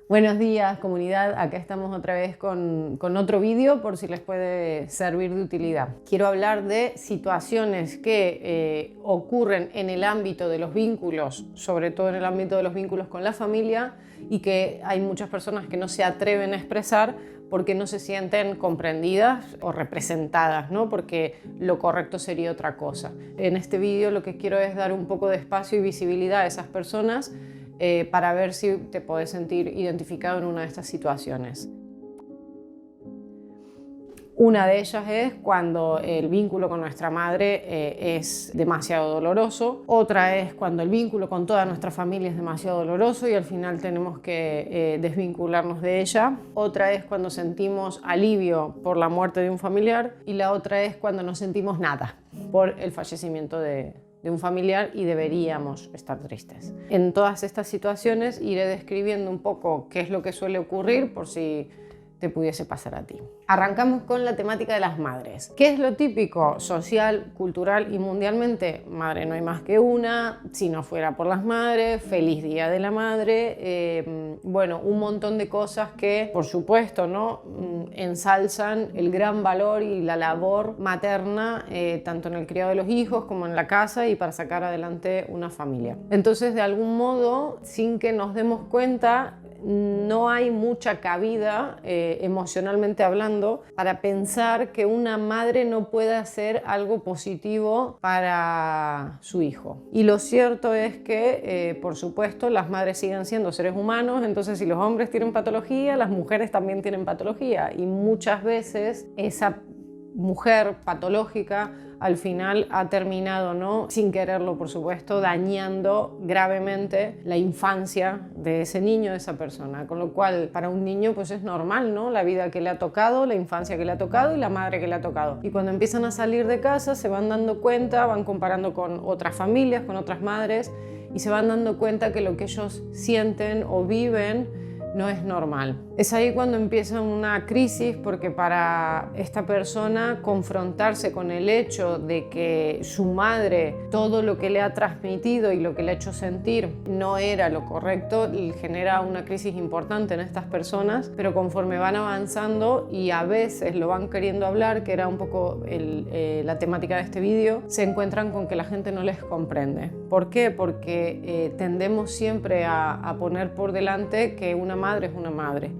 Buenos días, comunidad. Acá estamos otra vez con otro vídeo por si les puede servir de utilidad. Quiero hablar de situaciones que ocurren en el ámbito de los vínculos, sobre todo en el ámbito de los vínculos con la familia, y que hay muchas personas que no se atreven a expresar porque no se sienten comprendidas o representadas, ¿no? Porque lo correcto sería otra cosa. En este vídeo lo que quiero es dar un poco de espacio y visibilidad a esas personas para ver si te podés sentir identificado en una de estas situaciones. Una de ellas es cuando el vínculo con nuestra madre es demasiado doloroso. Otra es cuando el vínculo con toda nuestra familia es demasiado doloroso y al final tenemos que desvincularnos de ella. Otra es cuando sentimos alivio por la muerte de un familiar. Y la otra es cuando no sentimos nada por el fallecimiento de un familiar y deberíamos estar tristes. En todas estas situaciones iré describiendo un poco qué es lo que suele ocurrir por si te pudiese pasar a ti. Arrancamos con la temática de las madres. ¿Qué es lo típico social, cultural y mundialmente? Madre no hay más que una, si no fuera por las madres, feliz día de la madre, bueno, un montón de cosas que, por supuesto, ¿no? Ensalzan el gran valor y la labor materna, tanto en el criado de los hijos como en la casa y para sacar adelante una familia. Entonces, de algún modo, sin que nos demos cuenta, no hay mucha cabida, emocionalmente hablando, para pensar que una madre no puede hacer algo positivo para su hijo. Y lo cierto es que, por supuesto, las madres siguen siendo seres humanos, entonces si los hombres tienen patología, las mujeres también tienen patología. Y muchas veces esa mujer patológica al final ha terminado, ¿no? Sin quererlo, por supuesto, dañando gravemente la infancia de ese niño, de esa persona. Con lo cual, para un niño pues es normal, ¿no? La vida que le ha tocado, la infancia que le ha tocado y la madre que le ha tocado. Y cuando empiezan a salir de casa se van dando cuenta, van comparando con otras familias, con otras madres y se van dando cuenta que lo que ellos sienten o viven no es normal. Es ahí cuando empieza una crisis porque para esta persona confrontarse con el hecho de que su madre, todo lo que le ha transmitido y lo que le ha hecho sentir no era lo correcto, genera una crisis importante en estas personas, pero conforme van avanzando y a veces lo van queriendo hablar, que era un poco la temática de este vídeo, se encuentran con que la gente no les comprende. ¿Por qué? Porque tendemos siempre a poner por delante que una madre es una madre.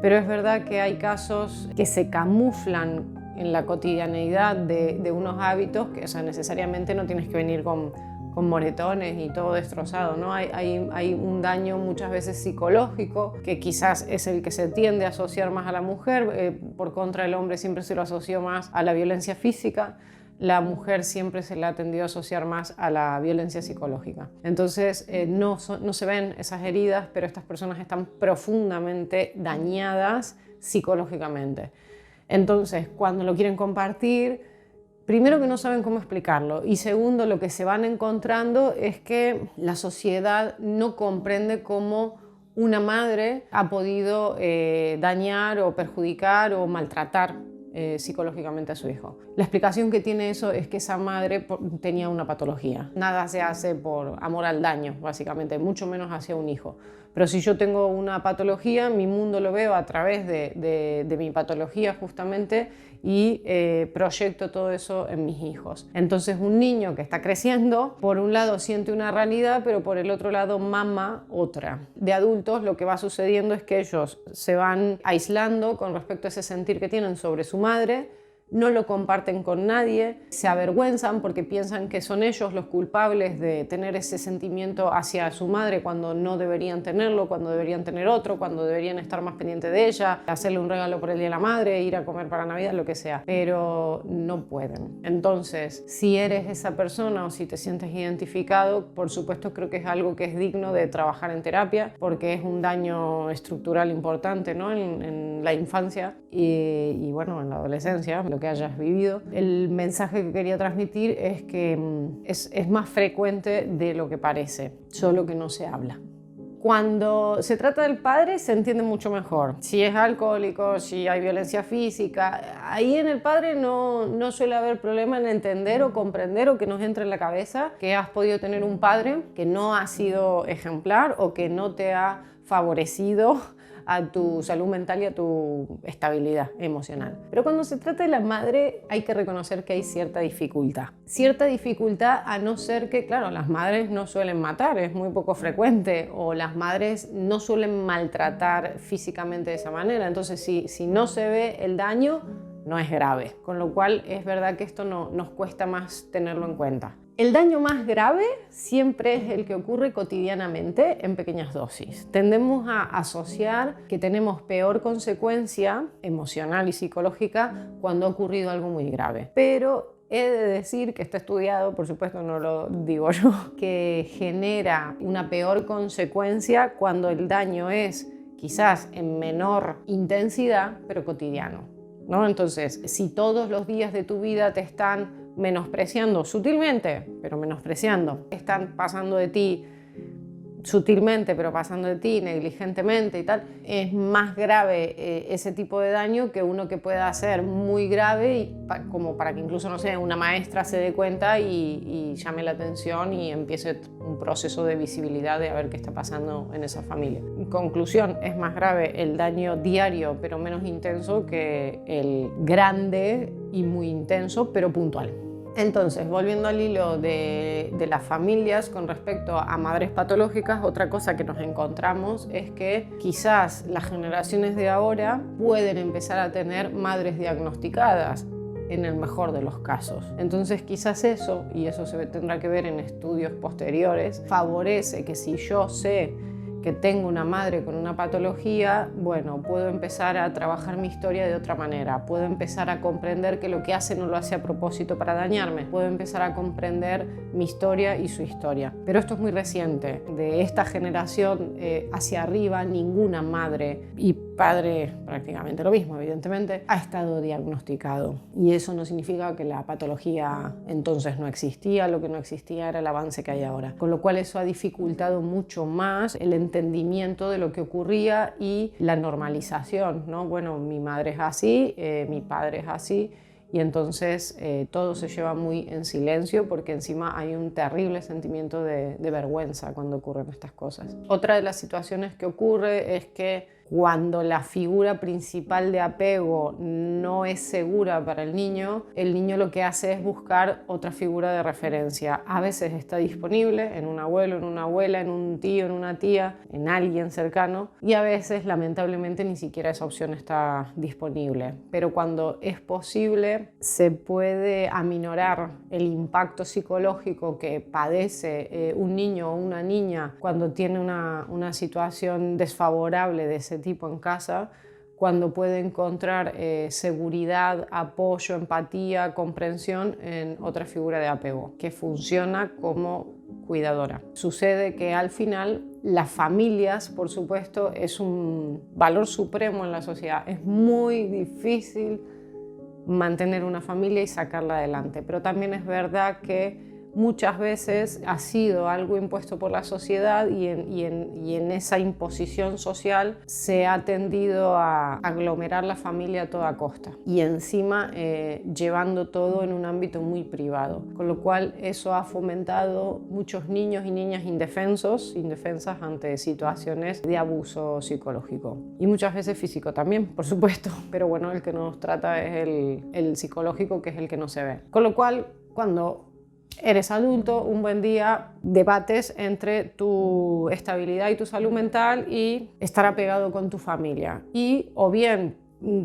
Pero es verdad que hay casos que se camuflan en la cotidianeidad de unos hábitos que, o sea, necesariamente no tienes que venir con moretones y todo destrozado, ¿no? Hay un daño muchas veces psicológico que quizás es el que se tiende a asociar más a la mujer, por contra el hombre siempre se lo asoció más a la violencia física. La mujer siempre se le ha tendido a asociar más a la violencia psicológica. Entonces no se ven esas heridas, pero estas personas están profundamente dañadas psicológicamente. Entonces, cuando lo quieren compartir, primero que no saben cómo explicarlo y segundo, lo que se van encontrando es que la sociedad no comprende cómo una madre ha podido dañar o perjudicar o maltratar psicológicamente a su hijo. La explicación que tiene eso es que esa madre tenía una patología. Nada se hace por amor al daño, básicamente, mucho menos hacia un hijo. Pero si yo tengo una patología, mi mundo lo veo a través de mi patología justamente y proyecto todo eso en mis hijos. Entonces un niño que está creciendo, por un lado siente una realidad, pero por el otro lado mama otra. De adultos lo que va sucediendo es que ellos se van aislando con respecto a ese sentir que tienen sobre su madre, no lo comparten con nadie, se avergüenzan porque piensan que son ellos los culpables de tener ese sentimiento hacia su madre cuando no deberían tenerlo, cuando deberían tener otro, cuando deberían estar más pendientes de ella, hacerle un regalo por el Día de la Madre, ir a comer para Navidad, lo que sea, pero no pueden. Entonces, si eres esa persona o si te sientes identificado, por supuesto creo que es algo que es digno de trabajar en terapia porque es un daño estructural importante, ¿no? en la infancia y bueno, en la adolescencia, lo que hayas vivido. El mensaje que quería transmitir es que es más frecuente de lo que parece, solo que no se habla. Cuando se trata del padre se entiende mucho mejor. Si es alcohólico, si hay violencia física, ahí en el padre no suele haber problema en entender o comprender o que nos entre en la cabeza que has podido tener un padre que no ha sido ejemplar o que no te ha favorecido a tu salud mental y a tu estabilidad emocional. Pero cuando se trata de la madre hay que reconocer que hay cierta dificultad. Cierta dificultad a no ser que, claro, las madres no suelen matar, es muy poco frecuente, o las madres no suelen maltratar físicamente de esa manera. Entonces, si no se ve el daño, no es grave. Con lo cual es verdad que esto nos cuesta más tenerlo en cuenta. El daño más grave siempre es el que ocurre cotidianamente en pequeñas dosis. Tendemos a asociar que tenemos peor consecuencia emocional y psicológica cuando ha ocurrido algo muy grave. Pero he de decir que está estudiado, por supuesto no lo digo yo, que genera una peor consecuencia cuando el daño es quizás en menor intensidad, pero cotidiano, ¿no? Entonces, si todos los días de tu vida te están menospreciando sutilmente, pero menospreciando, están pasando de ti sutilmente, pero pasando de ti negligentemente y tal, es más grave ese tipo de daño que uno que pueda ser muy grave, como para que incluso, no sé, una maestra se dé cuenta y llame la atención y empiece un proceso de visibilidad de a ver qué está pasando en esa familia. En conclusión, es más grave el daño diario, pero menos intenso, que el grande y muy intenso, pero puntual. Entonces, volviendo al hilo de las familias con respecto a madres patológicas, otra cosa que nos encontramos es que quizás las generaciones de ahora pueden empezar a tener madres diagnosticadas, en el mejor de los casos. Entonces quizás eso, y eso se tendrá que ver en estudios posteriores, favorece que si yo sé que tengo una madre con una patología, bueno, puedo empezar a trabajar mi historia de otra manera, puedo empezar a comprender que lo que hace no lo hace a propósito para dañarme, puedo empezar a comprender mi historia y su historia. Pero esto es muy reciente, de esta generación hacia arriba, ninguna madre y padre, prácticamente lo mismo, evidentemente, ha estado diagnosticado. Y eso no significa que la patología entonces no existía, lo que no existía era el avance que hay ahora. Con lo cual eso ha dificultado mucho más el entendimiento de lo que ocurría y la normalización, ¿no? Bueno, mi madre es así, mi padre es así, y entonces todo se lleva muy en silencio porque encima hay un terrible sentimiento de vergüenza cuando ocurren estas cosas. Otra de las situaciones que ocurre es que cuando la figura principal de apego no es segura para el niño lo que hace es buscar otra figura de referencia. A veces está disponible en un abuelo, en una abuela, en un tío, en una tía, en alguien cercano, y a veces lamentablemente ni siquiera esa opción está disponible. Pero cuando es posible se puede aminorar el impacto psicológico que padece un niño o una niña cuando tiene una situación desfavorable de ese tipo en casa, cuando puede encontrar seguridad, apoyo, empatía, comprensión en otra figura de apego que funciona como cuidadora. Sucede que al final las familias, por supuesto, es un valor supremo en la sociedad. Es muy difícil mantener una familia y sacarla adelante, pero también es verdad que muchas veces ha sido algo impuesto por la sociedad y en esa imposición social se ha tendido a aglomerar la familia a toda costa y encima llevando todo en un ámbito muy privado, con lo cual eso ha fomentado muchos niños y niñas indefensas ante situaciones de abuso psicológico y muchas veces físico también, por supuesto, pero bueno, el que nos trata es el psicológico, que es el que no se ve. Con lo cual, cuando eres adulto, un buen día debates entre tu estabilidad y tu salud mental y estar apegado con tu familia. Y o bien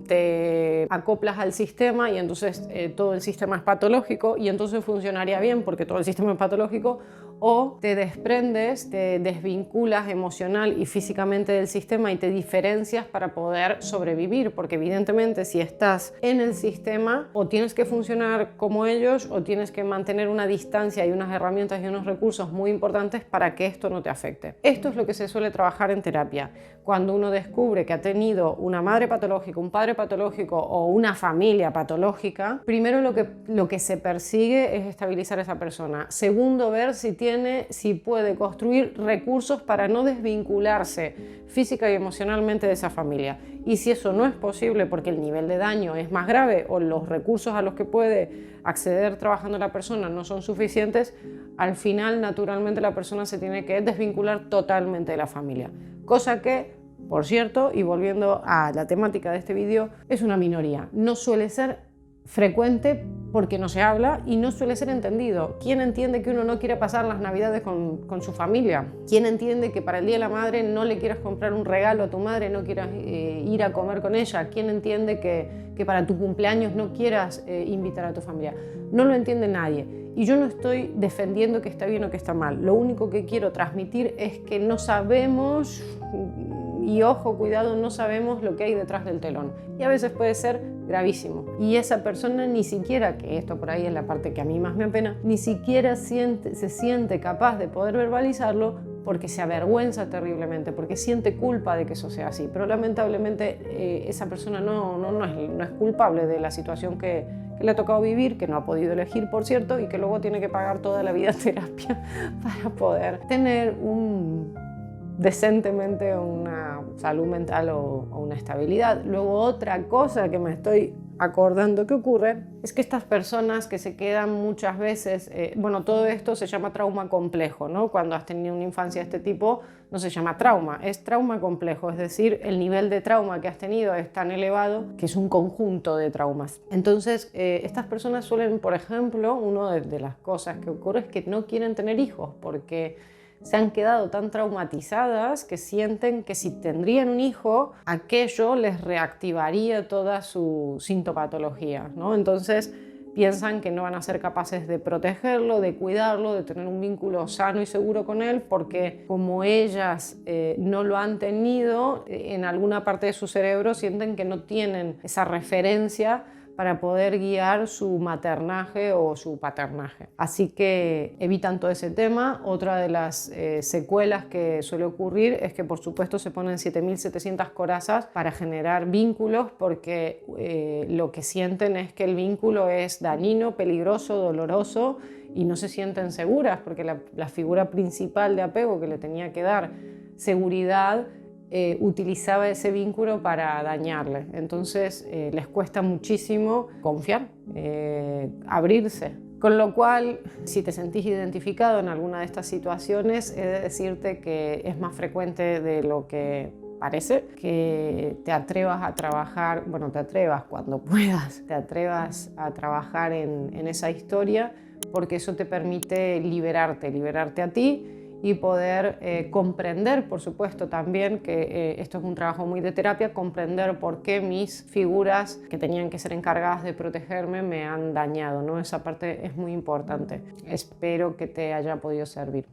te acoplas al sistema y entonces todo el sistema es patológico y entonces funcionaría bien porque todo el sistema es patológico, o te desprendes, te desvinculas emocional y físicamente del sistema y te diferencias para poder sobrevivir, porque evidentemente si estás en el sistema o tienes que funcionar como ellos o tienes que mantener una distancia y unas herramientas y unos recursos muy importantes para que esto no te afecte. Esto es lo que se suele trabajar en terapia. Cuando uno descubre que ha tenido una madre patológica, un padre patológico o una familia patológica, primero lo que se persigue es estabilizar a esa persona. Segundo, ver si puede construir recursos para no desvincularse física y emocionalmente de esa familia. Y si eso no es posible porque el nivel de daño es más grave o los recursos a los que puede acceder trabajando la persona no son suficientes, al final naturalmente la persona se tiene que desvincular totalmente de la familia. Cosa que, por cierto, y volviendo a la temática de este vídeo, es una minoría. No suele ser frecuente porque no se habla y no suele ser entendido. ¿Quién entiende que uno no quiere pasar las navidades con su familia? ¿Quién entiende que para el Día de la Madre no le quieras comprar un regalo a tu madre, no quieras ir a comer con ella? ¿Quién entiende que para tu cumpleaños no quieras invitar a tu familia? No lo entiende nadie. Y yo no estoy defendiendo que está bien o que está mal. Lo único que quiero transmitir es que no sabemos, y ojo, cuidado, no sabemos lo que hay detrás del telón. Y a veces puede ser gravísimo. Y esa persona ni siquiera, que esto por ahí es la parte que a mí más me apena, ni siquiera se siente capaz de poder verbalizarlo porque se avergüenza terriblemente, porque siente culpa de que eso sea así. Pero lamentablemente esa persona no es culpable de la situación que le ha tocado vivir, que no ha podido elegir, por cierto, y que luego tiene que pagar toda la vida terapia para poder tener decentemente una salud mental o una estabilidad. Luego otra cosa que me estoy acordando que ocurre es que estas personas que se quedan muchas veces, bueno, todo esto se llama trauma complejo, ¿no? Cuando has tenido una infancia de este tipo no se llama trauma, es trauma complejo, es decir, el nivel de trauma que has tenido es tan elevado que es un conjunto de traumas. Entonces, estas personas suelen, por ejemplo, una de las cosas que ocurre es que no quieren tener hijos porque se han quedado tan traumatizadas que sienten que si tendrían un hijo, aquello les reactivaría toda su sintomatología, ¿no? Entonces piensan que no van a ser capaces de protegerlo, de cuidarlo, de tener un vínculo sano y seguro con él, porque como ellas no lo han tenido, en alguna parte de su cerebro sienten que no tienen esa referencia para poder guiar su maternaje o su paternaje. Así que evitan todo ese tema. Otra de las secuelas que suele ocurrir es que por supuesto se ponen 7.700 corazas para generar vínculos porque lo que sienten es que el vínculo es dañino, peligroso, doloroso y no se sienten seguras porque la figura principal de apego que le tenía que dar seguridad utilizaba ese vínculo para dañarle. Entonces les cuesta muchísimo confiar, abrirse. Con lo cual, si te sentís identificado en alguna de estas situaciones, he de decirte que es más frecuente de lo que parece, que te atrevas a trabajar, bueno, te atrevas cuando puedas, te atrevas a trabajar en esa historia, porque eso te permite liberarte a ti y poder comprender, por supuesto, también que esto es un trabajo muy de terapia, comprender por qué mis figuras que tenían que ser encargadas de protegerme me han dañado, ¿no? Esa parte es muy importante. Espero que te haya podido servir.